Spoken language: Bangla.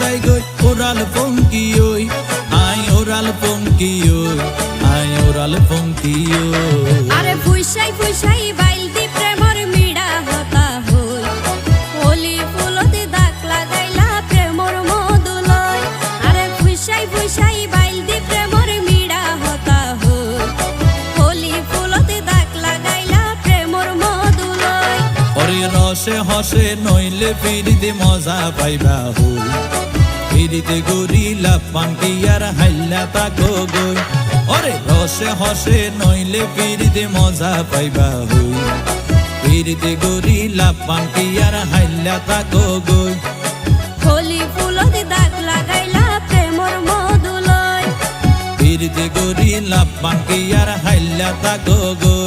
যায় গই ওরাল পঙ্কি ওই আই ওরাল পঙ্কি ওই আই ওরাল পঙ্কি ওই আরে ফুইসাই ফুইসাই বাইল দি প্রেমর মিড়া হতা হই হোলি ফুলতে দাগ লাগাইলা প্রেমর মধুলয় আরে ফুইসাই ফুইসাই বাইল দি প্রেমর মিড়া হতা হই হোলি ফুলতে দাগ লাগাইলা প্রেমর মধুলয় ওরে রসে হসে নইলে ফিরিতে মজা পাইবা হই ফিরিতে গরিলা পান্টি আর হাইলা তাকো গই ওরে রসে হসে নইলে ফিরিতে মজা পাইবা হই ফিরিতে গরিলা পান্টি আর হাইলা তাকো গই হোলি ফুলতে দাগ লাগাইলা প্রেমর মধুলয় ফিরিতে গরিলা পান্টি আর হাইলা তাকো গই